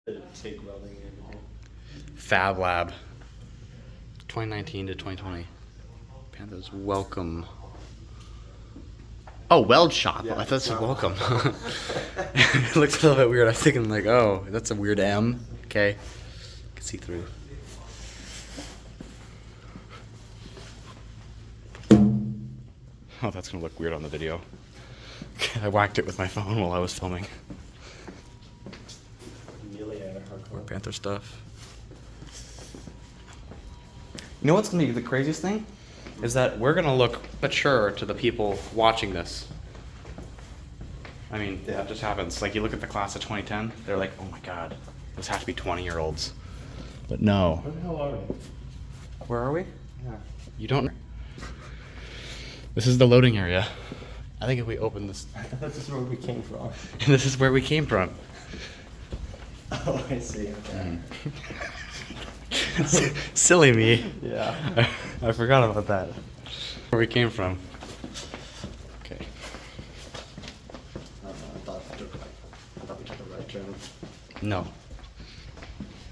TIG welding in. Fab Lab, 2019 to 2020. Panthers welcome. Oh, weld shop. Yeah, I thought it said welcome. It looks a little bit weird. I was thinking like, oh, that's a weird M. Okay, can see through. Oh, that's gonna look weird on the video. I whacked it with my phone while I was filming. More Panther stuff. You know what's gonna be the craziest thing? Is that we're gonna look mature to the people watching this. I mean, that just happens. Like, you look at the class of 2010, they're like, oh my god, those have to be 20-year-olds. But no. Where the hell are we? Where are we? Yeah. You don't. This is the loading area. I think if we open this. This is where we came from. This is where we came from. Oh, I see. Okay. Silly me. Yeah. I forgot about that. Where we came from. Okay. I thought we took a right turn. No.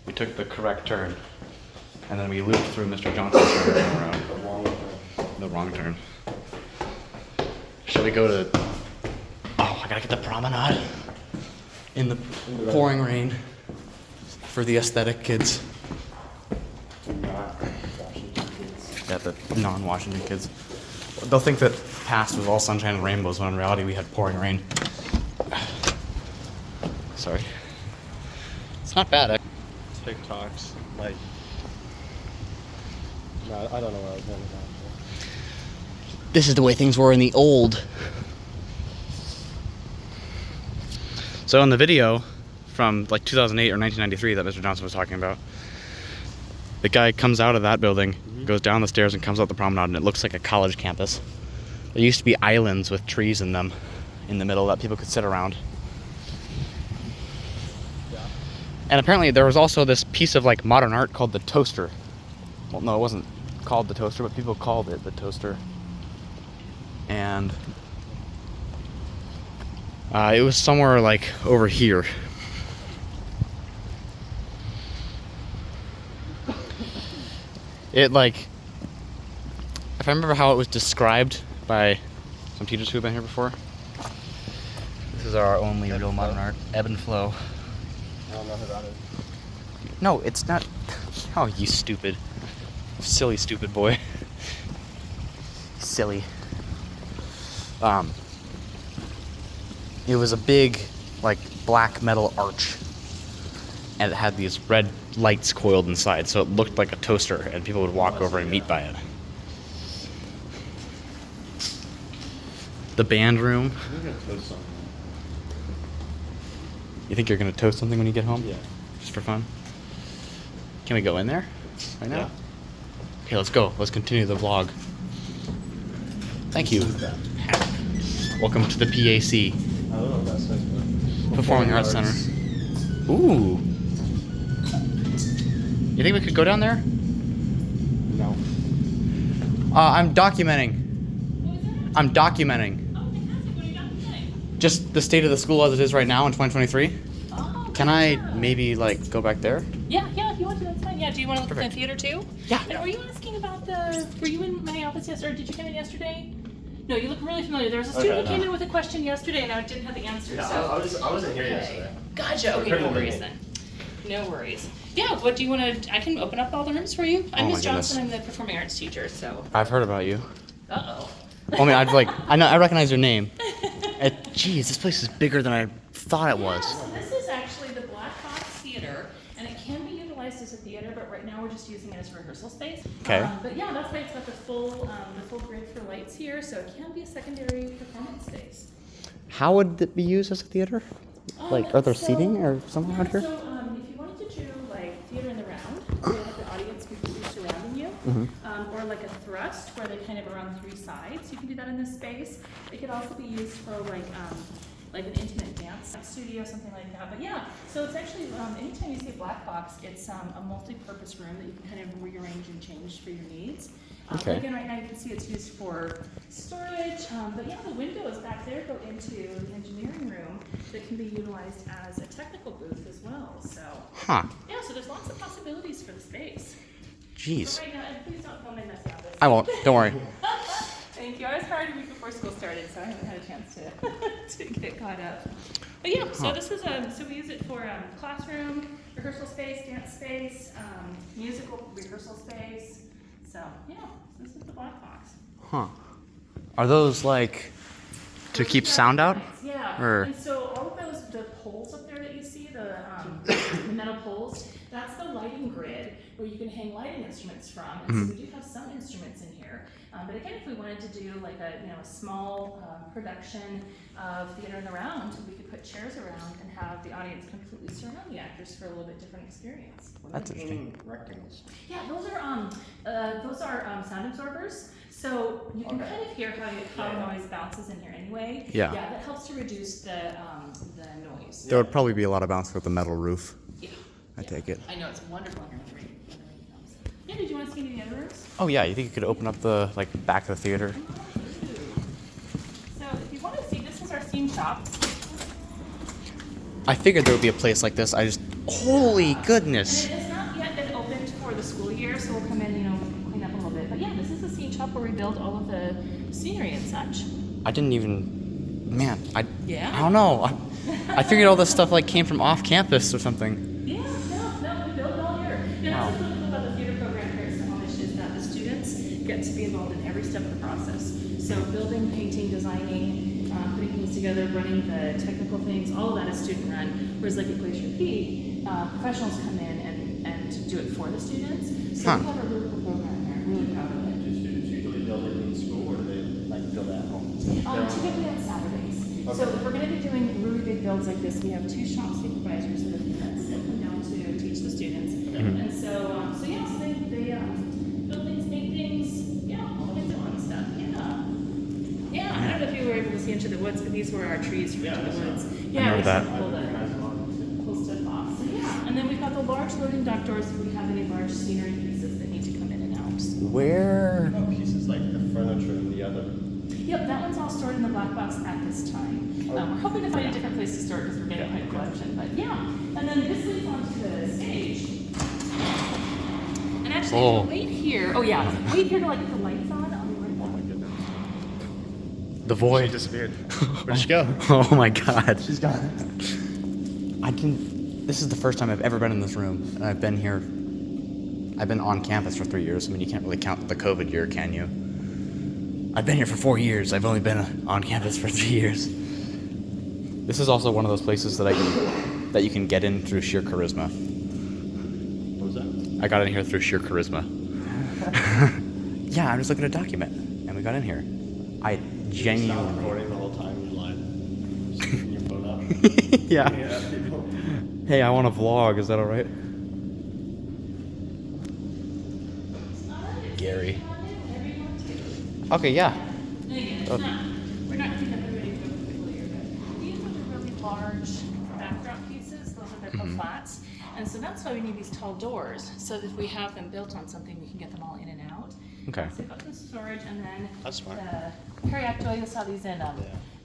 We took the correct turn, and then we looped through Mr. Johnson's turn and around. The wrong turn. The wrong turn. Should we go to... Oh, I gotta get the promenade. In the pouring rain. For the aesthetic kids. Not Washington kids. Yeah, the non-Washington kids. They'll think that past was all sunshine and rainbows, when in reality we had pouring rain. Sorry. It's not bad. TikToks, like... No, I don't know what I was going about. This is the way things were in the old. So in the video from like 2008 or 1993 that Mr. Johnson was talking about, the guy comes out of that building, goes down the stairs and comes out the promenade, and it looks like a college campus. There used to be islands with trees in them in the middle that people could sit around. Yeah. And apparently there was also this piece of like modern art called the toaster. Well, no, it wasn't called the toaster, but people called it the toaster. And it was somewhere like over here. It like, if I remember how it was described by some teachers who have been here before. This is our only real modern art. Ebb and flow. I don't know who that is. No, it's not. Oh, you stupid. Silly, stupid boy. Silly. It was a big, like, black metal arch. And it had these red lights coiled inside, so it looked like a toaster, and people would walk over and meet by it. The band room. I'm gonna toast something. You think you're gonna toast something when you get home? Yeah. Just for fun? Can we go in there right now? Yeah. Okay, let's go. Let's continue the vlog. Thank you. Welcome to the PAC, I don't know what that stands for. Performing Arts Center. Ooh. You think we could go down there? No. I'm documenting. I'm documenting. Oh, fantastic. What are you documenting? Just the state of the school as it is right now in 2023. Oh, Can I yeah. maybe like go back there? Yeah, if you want to, that's fine. Yeah, do you want to look at the theater too? Yeah. And were you asking about were you in my office yesterday, or did you come in yesterday? No, you look really familiar. There was a student who came in with a question yesterday and I didn't have the answer. Yeah, so. I wasn't here yesterday. Gotcha. Okay, no worries then. No worries. Yeah, what do you want to, I can open up all the rooms for you. I'm Oh my Miss Johnson, I'm goodness. the performing arts teacher, so. I've heard about you. Uh-oh. I mean, I recognize your name. Geez, this place is bigger than I thought it was. Yeah, so this is actually the Black Box Theater, and it can be utilized as a theater, but right now we're just using it as a rehearsal space. Okay. But yeah, that's why it's got the full grid for lights here, so it can be a secondary performance space. How would it be used as a theater? Like, are there seating or something around here? So if you wanted to do like theater in the round, where like the audience completely surrounding you, or like a thrust where they kind of are on three sides, you can do that in this space. It could also be used for like an intimate dance studio, something like that. But yeah, so it's actually, anytime you see a black box, it's a multi-purpose room that you can kind of rearrange and change for your needs. Okay. Again, right now you can see it's used for storage, but yeah, the windows back there go into the engineering room that can be utilized as a technical booth as well. So Huh. Yeah, so there's lots of possibilities for the space. Jeez. But right now, and please don't film my messy office. I won't. Don't worry. Thank you. I was hired a week before school started, so I haven't had a chance to get caught up. But yeah, so this is so we use it for classroom, rehearsal space, dance space, musical rehearsal space. So yeah, this is the black box. Huh. Are those like to keep sound out? Yeah. Or? And so all of those, the poles up there that you see, the metal poles, that's the lighting grid where you can hang lighting instruments from. And so we do have some instruments in here. But again, if we wanted to do like a small production of theater in the round, we could put chairs around and have the audience completely surround the actors for a little bit different experience. That's interesting. Rectangles. Yeah, those are sound absorbers. So you can kind of hear how noise bounces in here anyway. Yeah. Yeah, that helps to reduce the noise. There would probably be a lot of bounce with the metal roof. Yeah. I take it. I know it's wonderful here when the rain comes. Yeah, did you want to see any of the other rooms? Oh yeah, you think you could open up the back of the theater? So if you want to see, this is our scene shop. I figured there would be a place like this. Holy goodness. And it has not yet been opened for the school year, so we'll come in, clean up a little bit. But yeah, this is the scene shop where we build all of the scenery and such. I didn't even, man, I don't know. I figured all this stuff came from off campus or something. Yeah, no, we build it all here. Wow. That's what's really cool about the theater program here at Snohomish is that the students get to be involved in every step of the process. So building, painting, designing, putting things together, running the technical things, all of that is student run. Whereas at Glacier Peak, professionals come in and do it for the students. So we have a really cool program here. I'm really proud of it. Do students usually build it in school, or do they build it at home? Typically on Saturdays. Okay. So if we're going to be doing really big builds like this, we have 2 shop supervisors that come down to teach the students. And so they build things, make things, all kinds of fun stuff. Yeah. I don't know if you were able to see Into the Woods, but these were our trees from Into the Woods. Yeah, remember that. Pull stuff off. So and then we've got the large loading dock doors if we have any large scenery pieces that need to come in and out. Where? Pieces like the furniture and the other. Yep, that one's all stored in the black box at this time. We're hoping to find a different place to store it because we're getting quite a collection. But and then this leads onto the stage. And actually, if you wait here. Wait here till I get the lights on. I'll be right back. Oh my goodness. The void. She disappeared. Where'd she go? Oh my god. She's gone. This is the first time I've ever been in this room, and I've been on campus for 3 years. I mean, you can't really count the COVID year, can you? I've been here for 4 years. I've only been on campus for 3 years. This is also one of those places that you can get in through sheer charisma. What was that? I got in here through sheer charisma. Yeah, I was looking at a document, and we got in here. I genuinely. Stop recording the whole time. You lied. Just keeping your phone up. Yeah. People. Hey, I want to vlog. Is that all right? Gary. Okay, yeah. We're not keeping everybody perfectly here, but these are the really large backdrop pieces. Those are the flats. And so that's why we need these tall doors, so that if we have them built on something, we can get them all in and out. Okay. So we've got the storage, and then That's smart. the periactoid, you saw these in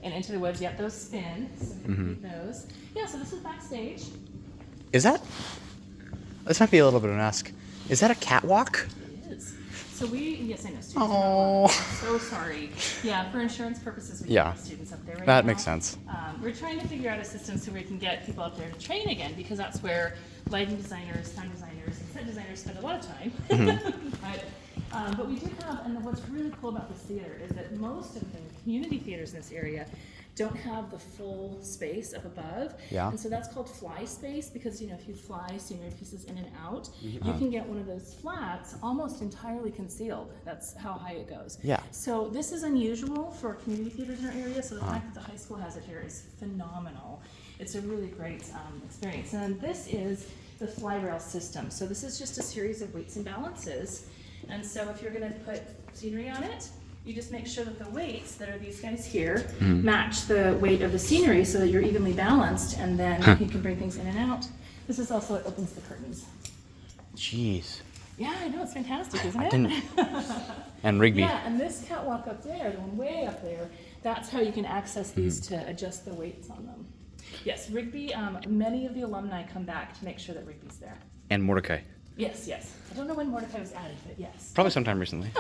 Into the Woods. Yep, those spin. So we can keep those. Yeah, so this is backstage. Is that? This might be a little bit of an ask. Is that a catwalk? It is. So yes, I know students. Oh. So sorry. Yeah, for insurance purposes, we Yeah. have students up there right That now. makes sense. We're trying to figure out a system so we can get people up there to train again, because that's where lighting designers, sound designers, and set designers spend a lot of time. But we do have, and what's really cool about this theater is that most of the community theaters in this area don't have the full space up above. Yeah. And so that's called fly space, because if you fly scenery pieces in and out, you can get one of those flats almost entirely concealed. That's how high it goes. Yeah. So this is unusual for community theaters in our area, so the fact that the high school has it here is phenomenal. It's a really great experience. And this is the fly rail system. So this is just a series of weights and balances. And so if you're gonna put scenery on it, you just make sure that the weights that are these guys here match the weight of the scenery so that you're evenly balanced, and then you can bring things in and out. This is also what opens the curtains. Jeez. Yeah, I know, it's fantastic, isn't I it? didn't. And Rigby. Yeah, and this catwalk up there, the one way up there, that's how you can access these to adjust the weights on them. Yes, Rigby, many of the alumni come back to make sure that Rigby's there. And Mordecai. Yes, yes. I don't know when Mordecai was added, but yes. Probably sometime recently.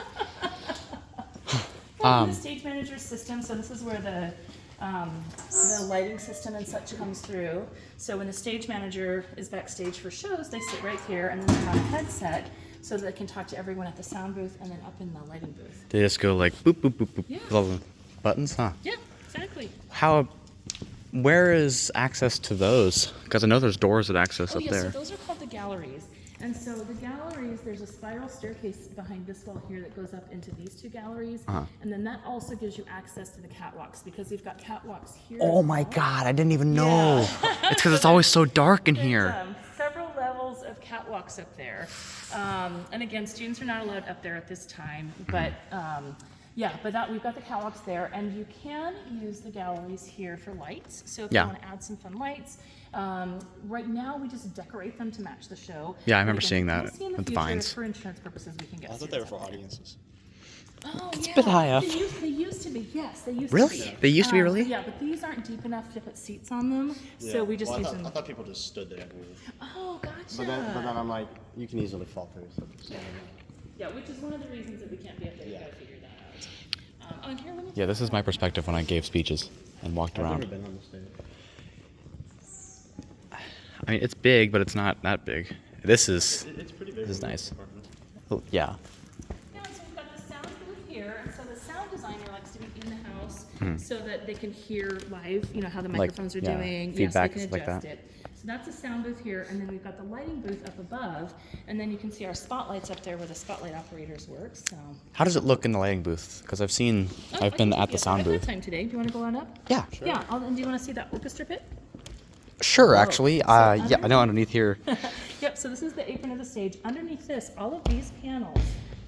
The stage manager's system, so this is where the lighting system and such comes through. So when the stage manager is backstage for shows, they sit right here and then they're on a headset so that they can talk to everyone at the sound booth and then up in the lighting booth. They just go like boop, boop, boop, boop. Yeah. With all the buttons, huh? Yeah, exactly. Where is access to those? Because I know there's doors that access up So there. those are called the galleries. And so the galleries, there's a spiral staircase behind this wall here that goes up into these two galleries. And then that also gives you access to the catwalks because we've got catwalks here. Oh my God, I didn't even know. It's because it's always so dark in here. Several levels of catwalks up there. And again, students are not allowed up there at this time, but we've got the catwalks there, and you can use the galleries here for lights. So if you want to add some fun lights, right now we just decorate them to match the show. Yeah, I remember seeing that with with the vines. For insurance purposes, we can get. I thought they were for audiences. Oh, It's yeah. a bit high up. They used to be, yes. They used Really? to be. They used to be really? Yeah, but these aren't deep enough to put seats on them, so we just use them. I thought people just stood there. Oh, gotcha. But then I'm like, you can easily fall through. So Yeah, which is one of the reasons that we can't be up there. You gotta figure that out. And here, let me Yeah, this is my perspective when I gave speeches and walked I've around. never been on the stage. I mean, it's big, but it's not that big. This is It's pretty big. This is nice. Oh, yeah. Yeah, so we've got the sound booth here, and so the sound designer likes to be in the house so that they can hear live, how the microphones are doing. feedback, yes, stuff they like can adjust that. it. So that's the sound booth here, and then we've got the lighting booth up above, and then you can see our spotlights up there where the spotlight operators work. So. How does it look in the lighting booth? Because I've been at the sound I've booth. got time today. Do you want to go on up? Yeah. Sure. Yeah. And do you want to see that orchestra pit? Sure, actually. So Yeah, I know underneath here. Yep, so this is the apron of the stage. Underneath this, all of these panels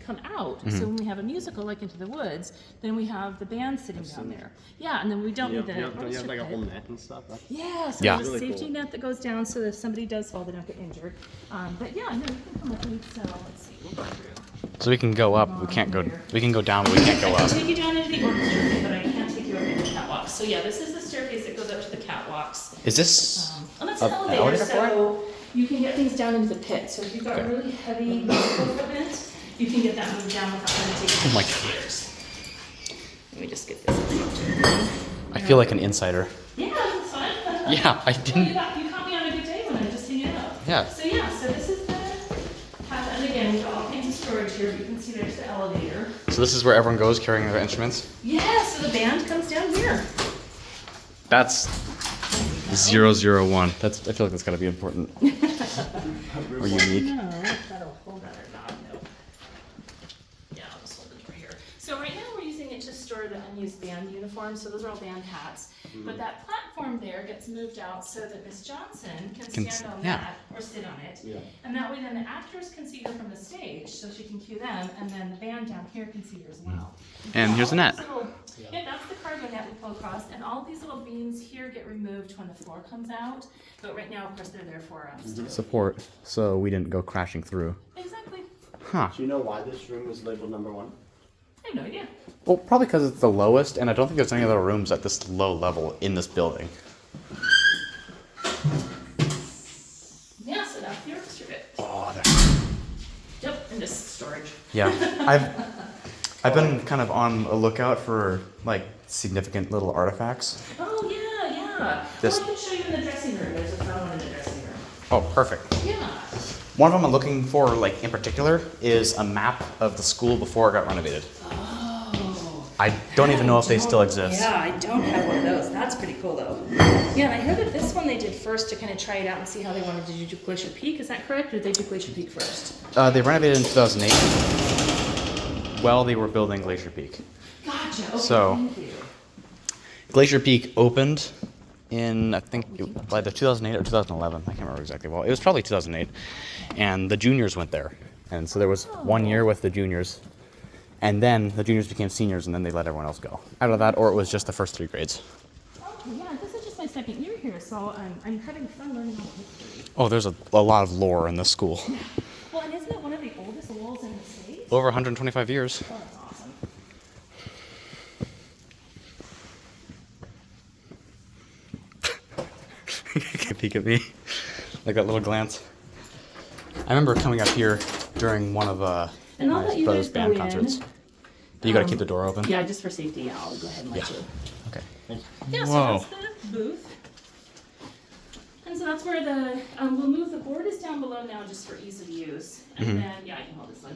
come out. So when we have a musical like Into the Woods, then we have the band sitting down there. Yeah, and then we don't need the Don't you have like a orchestra whole pit. net and stuff? Yeah, so Yeah. there's a Really safety cool. net that goes down so that if somebody does fall, they don't get injured. But yeah, no, you can come with me. So let's see, we'll go through. So we can go up. We can't go. We can go down, but we can't go I can up. take you down into the orchestra pit, but I can't take you up into the catwalks. So yeah, this is the staircase that goes up to the catwalks. Is this? And that's A- an an elevator, elevator for so you can get things down into the pit. So if you've got really heavy musical equipment, you can get that moved down without having to take Oh my the stairs. Let me just get this. I feel like an insider. Yeah, that's fine. Yeah, I Well, didn't. you caught me on a good day when I'm just hanging out. Yeah. So yeah, so this is the, and again, we've got all kinds of storage here. You can see there's the elevator. So this is where everyone goes carrying their instruments. Yeah, so the band comes down here. That's 001. I feel like that's got to be important or unique. No, that'll hold that or not, no. Yeah, I'll just hold it over here. So right now we're using it to store the unused band uniforms, so those are all band hats. But that platform there gets moved out so that Miss Johnson can stand on that or sit on it. Yeah. And that way then the actors can see her from the stage, so she can cue them, and then the band down here can see her as well. And here's the net. Yeah, that's the cargo net we pull across, and all these little beams here get removed when the floor comes out. But right now, of course, they're there for us. Support, so we didn't go crashing through. Exactly. Huh. Do you know why this room was labeled number 1? I have no idea. Well, probably because it's the lowest, and I don't think there's any other rooms at this low level in this building. Yeah, so that's the orchestra bit. Oh, Yep, and just storage. yeah. I've been kind of on a lookout for like significant little artifacts. Oh, yeah, yeah. This- Well, I can show you in the dressing room. There's a fun one in the dressing room. Oh, perfect. Yeah. One of them I'm looking for, like in particular, is a map of the school before it got renovated. Oh. I don't even know if they still exist. Yeah, I don't have one of those. That's pretty cool, though. Yeah, and I heard that this one they did first to kind of try it out and see how they wanted to do Glacier Peak. Is that correct? Or did they do Glacier Peak first? They renovated in 2008 while they were building Glacier Peak. Gotcha. Okay, So- thank you. Glacier Peak opened in, I think, either 2008 or 2011. I can't remember exactly well. It was probably 2008. And the juniors went there. And so there was 1 year with the juniors. And then the juniors became seniors, and then they let everyone else go. Either that, or it was just the first 3 grades. Okay, yeah, this is just my second year here, so I'm having fun learning about history. Oh, there's a lot of lore in this school. Well, and isn't it one of the oldest walls in the state? Over 125 years. Oh, that's awesome. peek at me, like that little glance. I remember coming up here during one of And I'll my let you brother's guys band go in. concerts. You gotta keep the door open. Yeah, just for safety. Yeah, I'll go ahead and let you. Okay. Yeah, Whoa. so that's the booth. And so that's where the, we'll move the board is down below now just for ease of use. And then, yeah, I can hold this one.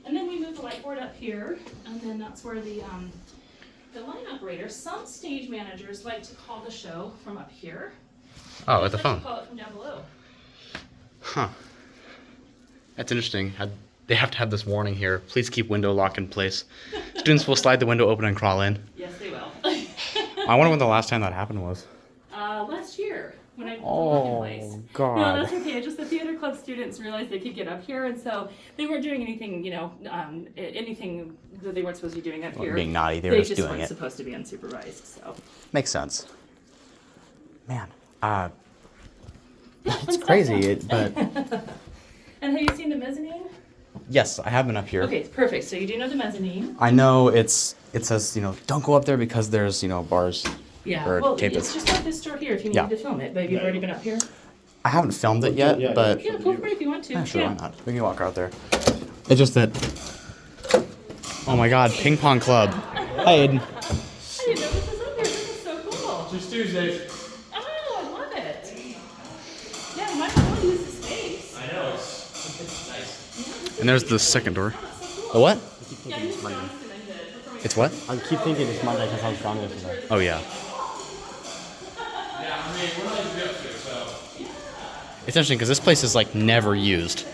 And then we move the whiteboard up here, and then that's where the line operator, some stage managers like to call the show from up here. Oh, at the Others like phone. to call it from down below. Huh. That's interesting. They have to have this warning here. Please keep window lock in place. Students will slide the window open and crawl in. Yes, they will. I wonder when the last time that happened was. Last year, when I put the Oh, lock in place. God. No, that's okay. Just the theater club students realized they could get up here, and so they weren't doing anything, anything that they weren't supposed to be doing up here. Being naughty, they were just doing weren't it. supposed to be unsupervised, so. Makes sense. Man, Yeah, it's fun stuff, crazy, huh? but And have you seen the mezzanine? yes, I have been up here. Okay, perfect. So you do know the mezzanine. I know it says, don't go up there because there's, bars. Yeah, Or well, tape it's this. just like this door here if you need Yeah. to film it, but you've already been up here. I haven't filmed it yet, Yeah, but Yeah, go for it if you want to. yeah, sure, Yeah. why not? We can walk out there. It's just that. Oh my God, ping pong club. Hi, Aiden. I didn't know this was up here. This is so cool. Just Tuesdays. Oh, I love it. Yeah, might as well use the space. I know, it's nice. And there's the second door. The what? Yeah, I used Johnston and did. It's what? I keep thinking it's Monday because I was gone yesterday. Oh yeah. Yeah, I mean, we're not even up here, so. It's interesting because this place is like never used.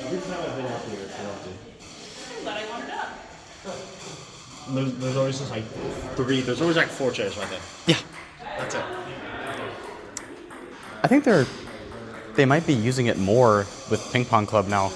Every time I've been out here, it's empty. I'm glad I wandered up. There's always just like there's always like 4 chairs right there. Yeah. That's it. I think they might be using it more with ping pong club now.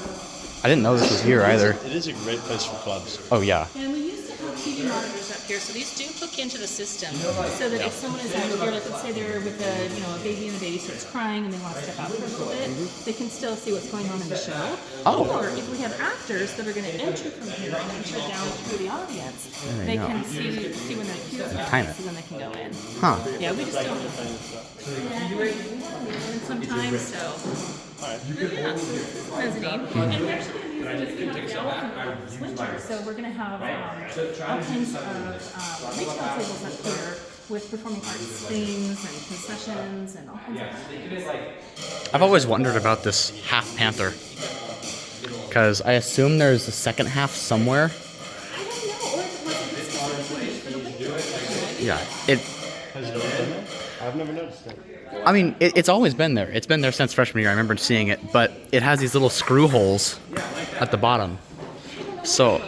I didn't know this was here either. It is a great place for clubs. Oh yeah. And we used to have TV monitors up here, so these do hook into the system. So that if someone is out here, like let's say they're with a baby and the baby starts crying and they want to step out for a little bit, they can still see what's going on in the show. Oh. Or if we have actors that are going to enter from here and enter down through the audience, There they you go. can see when that cue is Time happening, it. so then they can go in. Huh. Yeah, we just don't. Yeah, we sometimes, so. But yeah, so this is mezzanine. And we're actually going to use this this winter. So we're going to have all kinds of retail tables up here with performing arts things and concessions and all kinds of things. I've always wondered about this half panther. Because I assume there's a second half somewhere. I don't know, or if it was this specifically for the winter. Yeah. Has it always been there? I've never noticed it. I mean, it's always been there. It's been there since freshman year. I remember seeing it, but it has these little screw holes at the bottom. So,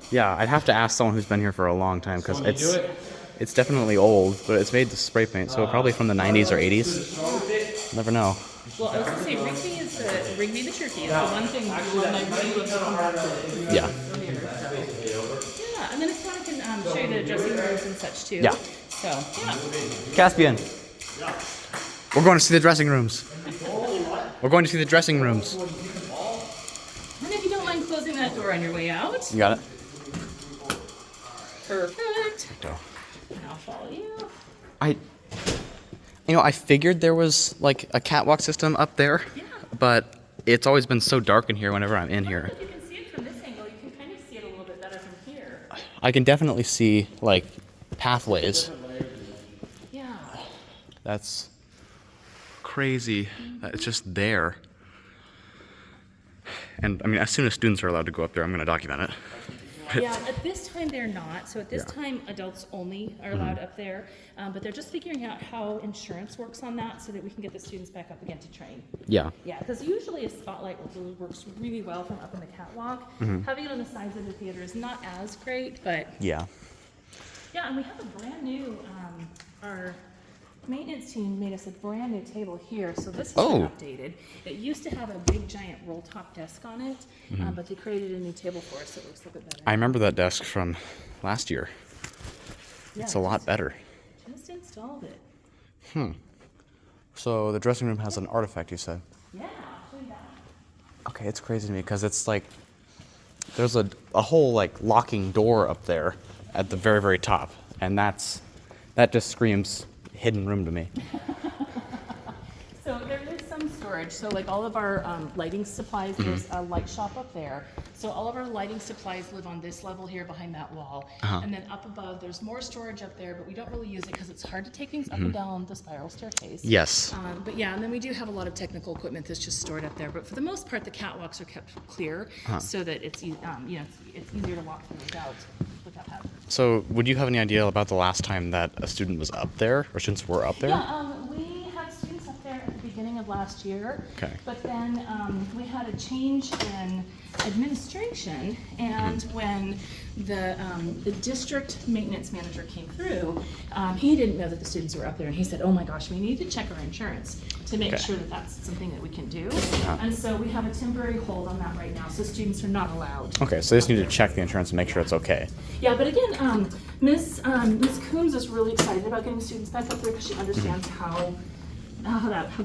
yeah, I'd have to ask someone who's been here for a long time because it's definitely old, but it's made to spray paint, so probably from the 90s or 80s. Never know. Well, I was going to say, Rigby the turkey is the one thing that I really love to come back to. Yeah. Yeah, and then if you want, I can show you the dressing rooms and such too. Yeah. So, yeah. Caspian. We're going to see the dressing rooms. We're going to see the dressing rooms. And if you don't mind closing that door on your way out. You got it? Perfect. And I'll follow you. I figured there was like a catwalk system up there, Yeah. but it's always been so dark in here whenever I'm in here. If you can see it from this angle, you can kind of see it a little bit better from here. I can definitely see like pathways. Yeah. That's crazy that it's just there. And I mean, as soon as students are allowed to go up there, I'm going to document it. Yeah, at this time they're not. So at this time, adults only are allowed up there. But they're just figuring out how insurance works on that so that we can get the students back up again to train. Yeah. Yeah, because usually a spotlight works really well from up in the catwalk. Having it on the sides of the theater is not as great, but Yeah. yeah, and we have a brand new, our maintenance team made us a brand new table here, so this has been Oh. updated. It used to have a big giant roll top desk on it, but they created a new table for us, so it looks a little bit better. I remember that desk from last year. Yeah, It's a lot better. Just installed it. So the dressing room has an artifact, you said? Yeah, I'll show you that. Okay, it's crazy to me because it's like there's a whole like locking door up there at the very, very top, and that just screams hidden room to me. storage. So like all of our lighting supplies, there's a light shop up there. So all of our lighting supplies live on this level here behind that wall. And then up above, there's more storage up there, but we don't really use it because it's hard to take things up and down the spiral staircase. Yes. But yeah, and then we do have a lot of technical equipment that's just stored up there. But for the most part, the catwalks are kept clear so that it's it's easier to walk through without hazard. So, would you have any idea about the last time that a student was up there, or students were up there? Yeah, we had students up there at the beginning of last year. Okay. But then we had a change in administration, and when the district maintenance manager came through, he didn't know that the students were up there, and he said, "Oh my gosh, we need to check our insurance to make sure that that's something that we can do." And so we have a temporary hold on that right now, so students are not allowed. Okay, so they just need to check the insurance and make sure it's okay. Yeah, but again, Miss Coombs is really excited about getting students back up there because she understands how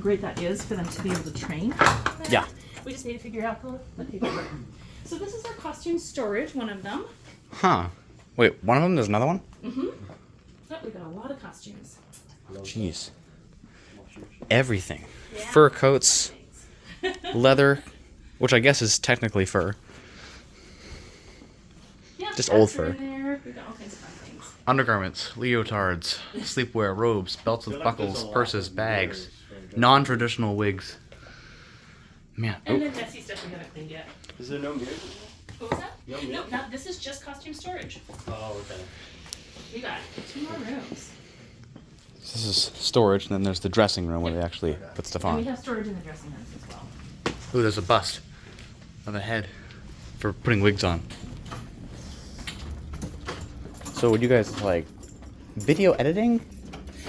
great that is for them to be able to train. Yeah. We just need to figure out the paperwork. So this is our costume storage, one of them. Huh. Wait, one of them? There's another one? Mm-hmm. Oh, we've got a lot of costumes. Jeez. Everything. Fur coats, leather, which I guess is technically fur. Yeah, Just old hats are fur. in there. We've got all kinds of fun things. Undergarments, leotards, sleepwear, robes, belts with feel like there's buckles, a lot purses, of bags, very strange non-traditional wigs. Man, And then messy stuff we haven't cleaned yet. Is there no mirrors? What was that? No, No, not, this is just costume storage. Oh, okay. We got 2 more rooms. this is storage, and then there's the dressing room where they actually put stuff And we on. have storage in the dressing rooms as well. Ooh, there's a bust of a head for putting wigs on. So would you guys like video editing?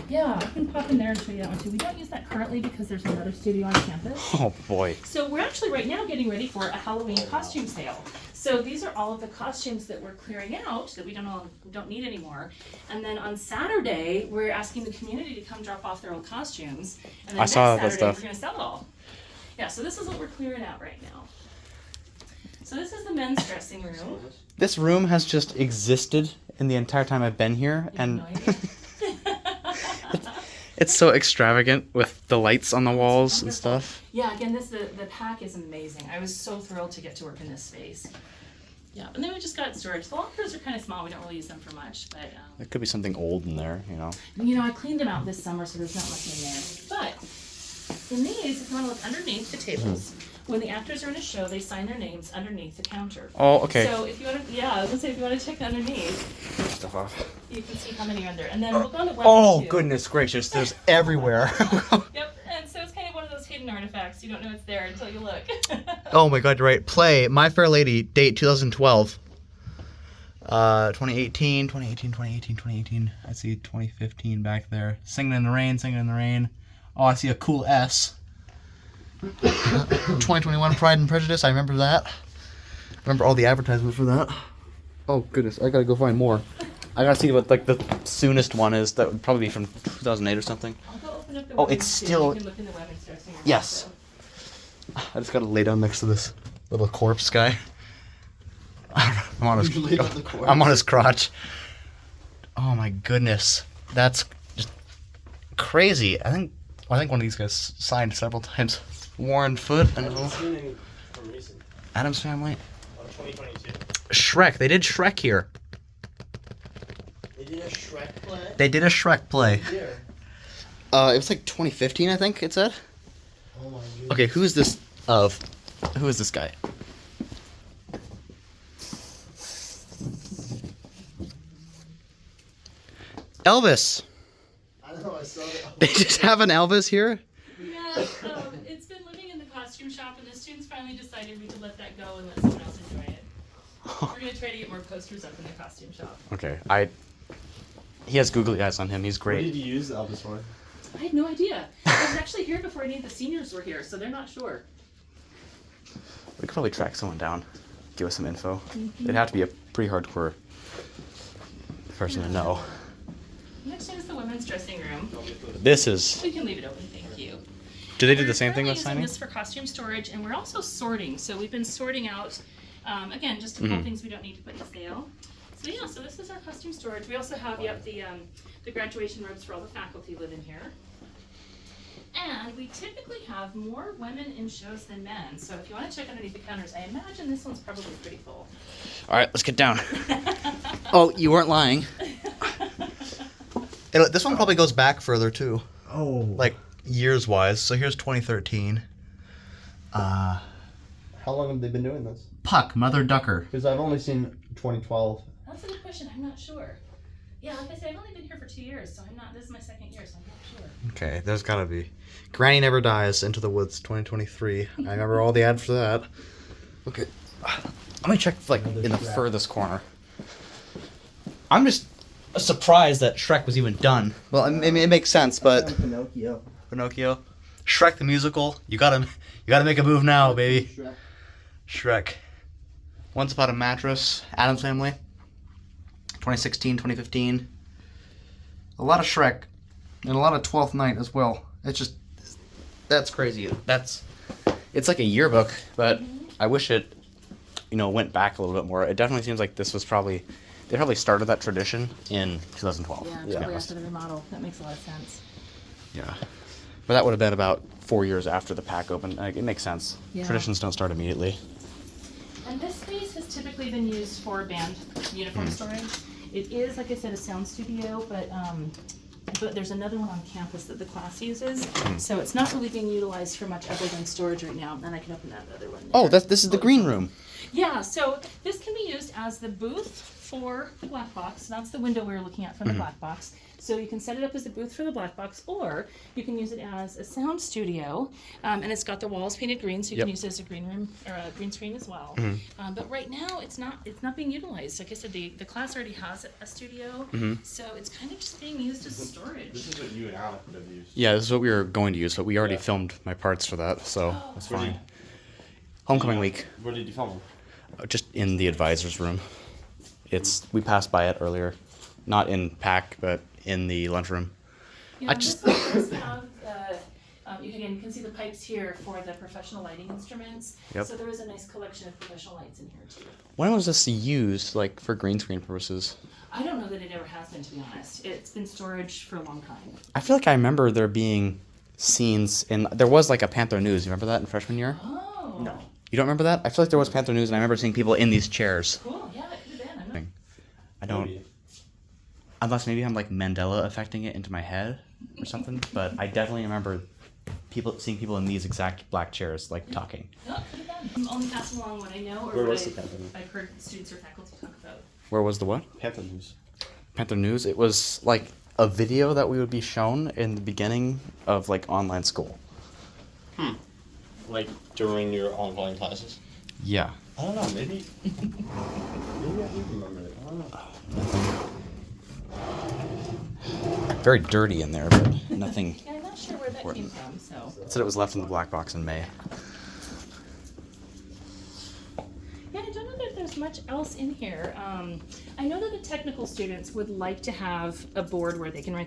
Yeah, I can pop in there and show you that one too. We don't use that currently because there's another studio on campus. Oh boy. So we're actually right now getting ready for a Halloween costume sale. So these are all of the costumes that we're clearing out that we don't need anymore. And then on Saturday, we're asking the community to come drop off their old costumes. And then I saw that next stuff. Saturday, we're gonna sell it all. Yeah, so this is what we're clearing out right now. So this is the men's dressing room. This room has just existed in the entire time I've been here, You have and no idea. it's so extravagant with the lights on the walls and stuff. Yeah, again, the PAC is amazing. I was so thrilled to get to work in this space. Yeah, and then we just got storage. The lockers are kind of small. We don't really use them for much, but There could be something old in there, you know. I cleaned them out this summer, so there's not much in there. But in these, if you want to look underneath the tables, when the actors are in a show, they sign their names underneath the counter. Oh, okay. So if you want to, I was gonna say if you want to check underneath, Stuff off. you can see how many are in there. And then look on the web Oh, too. goodness gracious, there's everywhere. Yep, and so it's kind of one of those hidden artifacts. You don't know it's there until you look. Oh my god, you're right. Play My Fair Lady, date 2012. 2018. I see 2015 back there. Singing in the Rain. Oh, I see a cool S. 2021 Pride and Prejudice, I remember that. Remember all the advertisements for that. Oh goodness, I gotta go find more. I gotta see what like the soonest one is. That would probably be from 2008 or something. I'll go open up the Oh, women's it's too. still- You can look in the women's dressing room Yes. also. I just gotta lay down next to this little corpse guy. I'm on his, You laid on the corpse. I'm on his crotch. Oh my goodness, that's just crazy. I think one of these guys signed several times. Warren Foote, I know. Seen any from recent. Adam's Family. 2022. Shrek. They did Shrek here. They did a Shrek play. They did a Shrek play. Here. It was like 2015, I think it said. Oh my goodness. Okay, who is this of? Who is this guy? Elvis. I know, I saw that. They just have an Elvis here? Yeah, it's been living in the costume shop, and the students finally decided we could let that go and let someone else enjoy it. We're gonna try to get more posters up in the costume shop. Okay, he has googly eyes on him. He's What great. did you use Elvis for? I had no idea. I was actually here before any of the seniors were here, so they're not sure. We could probably track someone down, give us some info. It'd have to be a pretty hardcore person to know. Next is the women's dressing room. This is. We can leave it open, thank you. Do they do We're the same thing currently with using signing? this for costume storage, and we're also sorting. So we've been sorting out, again, just to pull things we don't need to put to sale. So yeah, so this is our costume storage. We also have, the graduation robes for all the faculty live in here. And we typically have more women in shows than men. So if you want to check underneath the counters, I imagine this one's probably pretty full. All right, let's get down. Oh, you weren't lying. This one probably goes back further too. Oh. Like years wise. So here's 2013. How long have they been doing this? Puck, Mother Ducker. Because I've only seen 2012. That's a good question. I'm not sure. Yeah, like I said, I've only been here for 2 years, so I'm not. This is my second year, so I'm not sure. Okay, there's gotta be. Granny Never Dies, Into the Woods, 2023. I remember all the ads for that. Okay, let me check like in the furthest corner. I'm just surprised that Shrek was even done. Well, I mean, it makes sense, but Pinocchio, Shrek the musical. You gotta make a move now, baby. Shrek. Once Upon a Mattress, Addams Family. 2016, 2015. A lot of Shrek, and a lot of 12th Night as well. It's just, that's crazy. It's like a yearbook, but I wish it, went back a little bit more. It definitely seems like this was they probably started that tradition in 2012. Yeah, probably after the remodel. That makes a lot of sense. Yeah. But that would have been about 4 years after the PAC opened. Like, it makes sense. Yeah. Traditions don't start immediately. And this space has typically been used for band uniform storage. It is, like I said, a sound studio, but there's another one on campus that the class uses. So it's not really being utilized for much other than storage right now. And I can open that other one there. Oh, this is the green room. Yeah, so this can be used as the booth for the black box. That's the window we were looking at from the black box. So you can set it up as a booth for the black box, or you can use it as a sound studio. And it's got the walls painted green, so you can use it as a green room or a green screen as well. But right now, it's not being utilized. Like I said, the class already has a studio, so it's kind of just being used as storage. This is what you and Alec would have used. Yeah, this is what we were going to use, but we already filmed my parts for that, so that's fine. Homecoming week. Where did you film? Just in the advisor's room. We passed by it earlier. Not in PAC, but in the lunchroom. Yeah, this one does have you can see the pipes here for the professional lighting instruments. Yep. So there is a nice collection of professional lights in here too. When was this used, like, for green screen purposes? I don't know that it ever has been, to be honest. It's been storage for a long time. I feel like I remember there being scenes there was like a Panther News. You remember that in freshman year? Oh. No. You don't remember that? I feel like there was Panther News, and I remember seeing people in these chairs. Cool. Yeah, it could have been. I don't. Unless maybe I'm like Mandela affecting it into my head or something, but I definitely remember seeing people in these exact black chairs, like talking. No, it could have been. I'm only passing along what I know or Where what was the Panther News? I've heard students or faculty talk about. Where was the what? Panther News. Panther News. It was like a video that we would be shown in the beginning of like online school. Like during your online classes? Yeah. I don't know, maybe I do remember it. I don't know. Very dirty in there, but nothing. Yeah, I'm not sure where that came from, so. It said it was left in the black box in May. Yeah, I don't know that there's much else in here. I know that the technical students would like to have a board where they can write